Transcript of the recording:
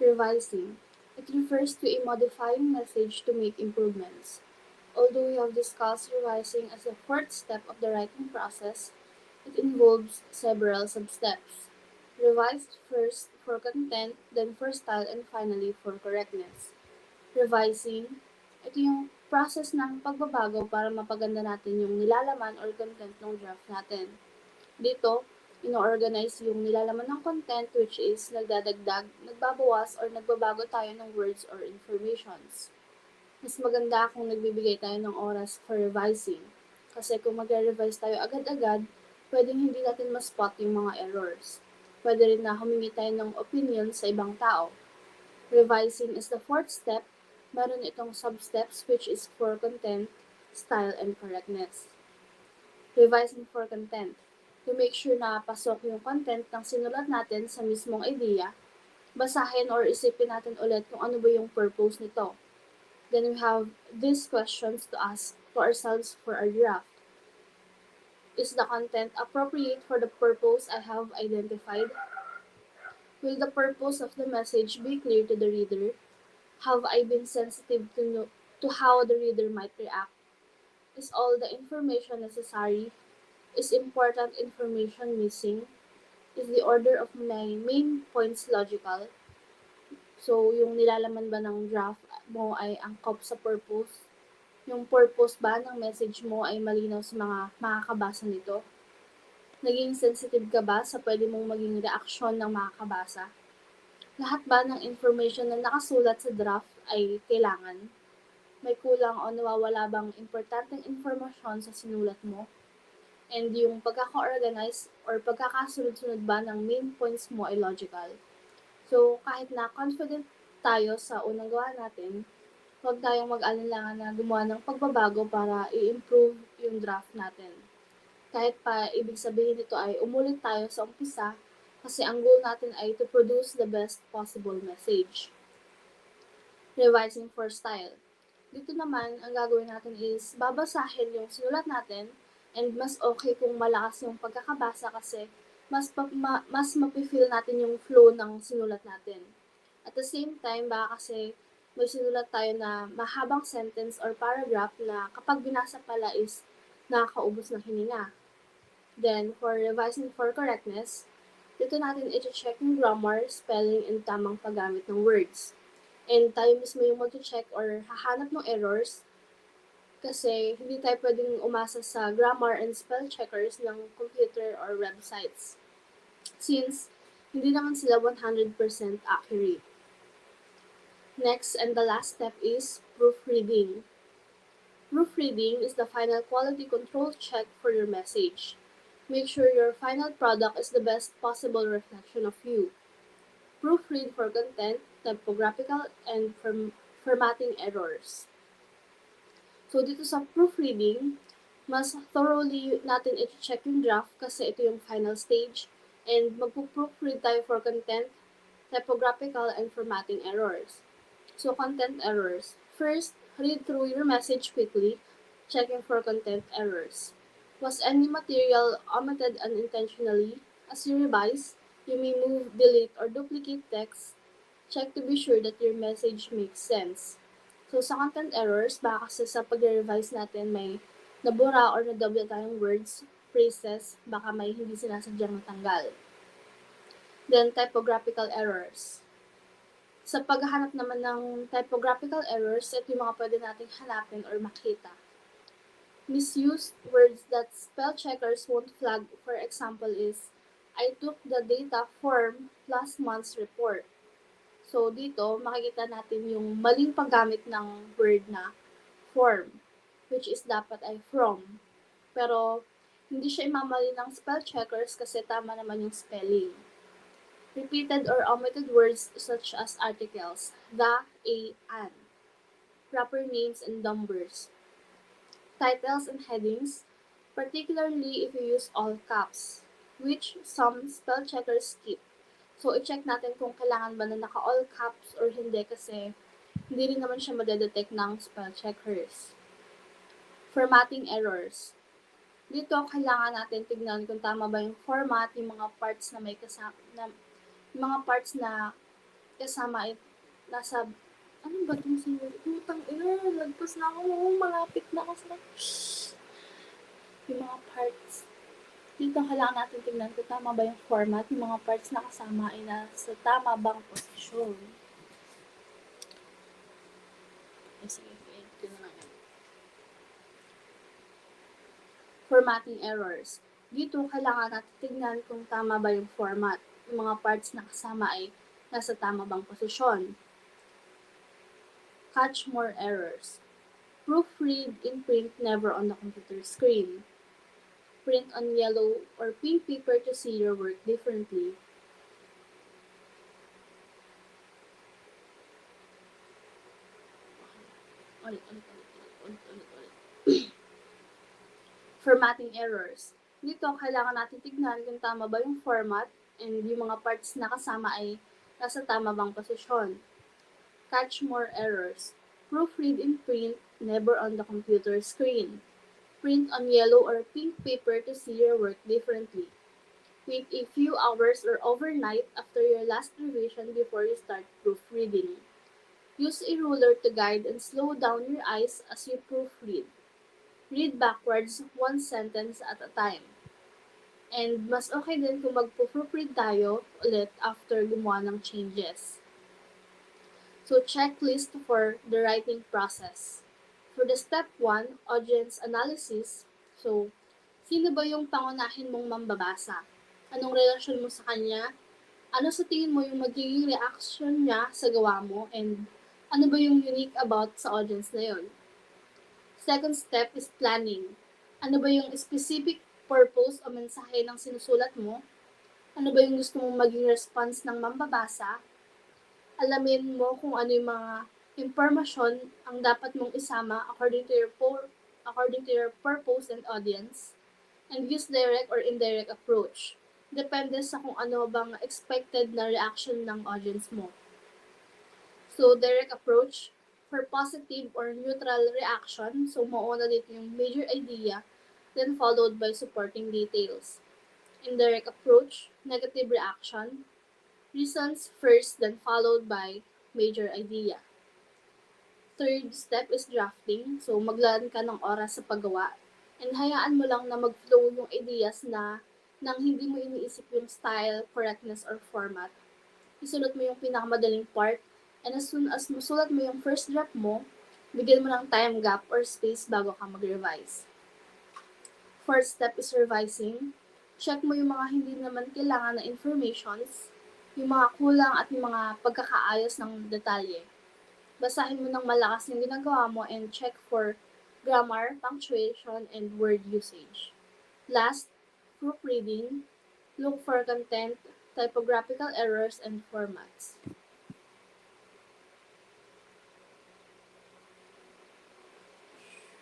Revising. It refers to a modifying message to make improvements. Although we have discussed revising as the fourth step of the writing process, it involves several sub-steps. Revised first for content, then for style, and finally for correctness. Revising, ito yung process ng pagbabago para mapaganda natin yung nilalaman or content ng draft natin. Dito, ino-organize yung nilalaman ng content which is nagdadagdag, nagbabawas, or nagbabago tayo ng words or informations. Mas maganda kung nagbibigay tayo ng oras for revising. Kasi kung magre-revise tayo agad-agad, pwedeng hindi natin ma-spot yung mga errors. Pwede rin na humingi tayo ng opinion sa ibang tao. Revising is the fourth step. Meron itong sub-steps which is for content, style, and correctness. Revising for content. To make sure na pasok yung content ng sinulat natin sa mismong idea, basahin or isipin natin ulit kung ano ba yung purpose nito. Then we have these questions to ask to ourselves for our draft. Is the content appropriate for the purpose I have identified? Will the purpose of the message be clear to the reader? Have I been sensitive to how the reader might react? Is all the information necessary? Is important information missing? Is the order of my main points logical? So, yung nilalaman ba ng draft mo ay angkop sa purpose? Yung purpose ba ng message mo ay malinaw sa mga makakabasa nito? Naging sensitive ka ba sa pwede mong maging reaksyon ng makakabasa? Lahat ba ng information na nakasulat sa draft ay kailangan? May kulang o nawawala bang importanteng impormasyon sa sinulat mo? And yung pagkaka-organize or pagkakasunod-sunod ba ng main points mo ay logical? So, kahit na confident tayo sa unang gawa natin, huwag tayong mag-alinlangan na gumawa ng pagbabago para i-improve yung draft natin. Kahit pa ibig sabihin nito ay umulit tayo sa umpisa kasi ang goal natin ay to produce the best possible message. Revising for style. Dito naman, ang gagawin natin is babasahin yung sinulat natin and mas okay kung malakas yung pagkakabasa kasi mas mapifeel natin yung flow ng sinulat natin. At the same time, baka kasi may sinulat tayo na mahabang sentence or paragraph na kapag binasa pala is nakakaubos ng hininga. Then, for revising for correctness, dito natin i-check yung grammar, spelling, and tamang paggamit ng words. And tayo mismo yung mag-check or hahanap ng errors kasi hindi tayo pwedeng umasa sa grammar and spell checkers ng computer or websites since hindi naman sila 100% accurate. Next and the last step is proofreading. Proofreading is the final quality control check for your message. Make sure your final product is the best possible reflection of you. Proofread for content, typographical, and formatting errors. So, dito sa proofreading, mas thoroughly natin i-check yung draft kasi ito yung final stage. And magpo-proofread tayo for content, typographical, and formatting errors. So, content errors. First, read through your message quickly, checking for content errors. Was any material omitted unintentionally? As you revise, you may move, delete, or duplicate text. Check to be sure that your message makes sense. So, sa content errors, baka kasi sa pag-revise natin may nabura or nadoble tayong words, phrases, baka may hindi sinasadyang natanggal. Then, typographical errors. Sa paghahanap naman ng typographical errors, ito yung mga pwede nating hanapin or makita. Misused words that spell checkers won't flag, for example, is, I took the data from last month's report. So, dito, makikita natin yung maling paggamit ng word na form, which is dapat ay from. Pero, hindi siya imamali ng spell checkers kasi tama naman yung spelling. Repeated or omitted words such as articles, the, a, an. Proper names and numbers. Titles and headings, particularly if you use all caps, which some spell checkers skip. So, i-check natin kung kailangan ba na naka-all caps or hindi kasi hindi rin naman siya madedetect ng spell checkers. Formatting errors. Dito, kailangan natin tignan kung tama ba yung format, yung mga parts na may kasama, na, mga parts na kasama ay nasa, ano ba itong single? Putang ina, lagpas na ako, malapit na kasi. Yung mga parts. Dito kailangan natin tingnan kung tama ba yung format, yung mga parts na kasama ay nasa tama bang posisyon. Sige, ito na nga. Formatting errors. Dito, kailangan natin tignan kung tama ba yung format. Yung mga parts na kasama ay nasa tama bang posisyon. Catch more errors. Proofread in print, never on the computer screen. Print on yellow or pink paper to see your work differently. Ulit. Formatting errors. Dito, kailangan natin tignan kung tama ba yung format and yung mga parts na kasama ay nasa tama bang posisyon. Catch more errors. Proofread in print, never on the computer screen. Print on yellow or pink paper to see your work differently. Wait a few hours or overnight after your last revision before you start proofreading. Use a ruler to guide and slow down your eyes as you proofread. Read backwards one sentence at a time. And mas okay din kung mag-proofread tayo ulit after gumawa ng changes. So, checklist for the writing process. For the step 1, audience analysis. So, sino ba yung pangunahin mong mambabasa? Anong relasyon mo sa kanya? Ano sa tingin mo yung magiging reaction niya sa gawa mo? And ano ba yung unique about sa audience na yun? Second step is planning. Ano ba yung specific purpose o mensahe ng sinusulat mo? Ano ba yung gusto mong maging response ng mambabasa? Alamin mo kung ano yung mga impormasyon ang dapat mong isama according to your purpose and audience, and use direct or indirect approach. Depende sa kung ano bang expected na reaction ng audience mo. So, direct approach, for positive or neutral reaction, so mauna dito yung major idea, then followed by supporting details. Indirect approach, negative reaction, reasons first, then followed by major idea. Third step is drafting. So, maglaan ka ng oras sa paggawa. And hayaan mo lang na mag-flow yung ideas na nang hindi mo iniisip yung style, correctness, or format. Isulat mo yung pinakamadaling part. And as soon as masulat mo yung first draft mo, bigyan mo ng time gap or space bago ka mag-revise. Fourth step is revising. Check mo yung mga hindi naman kailangan na informations, yung mga kulang at yung mga pagkakaayos ng detalye. Basahin mo ng malakas yung ginagawa mo and check for grammar, punctuation, and word usage. Last, proofreading. Look for content, typographical errors, and formats.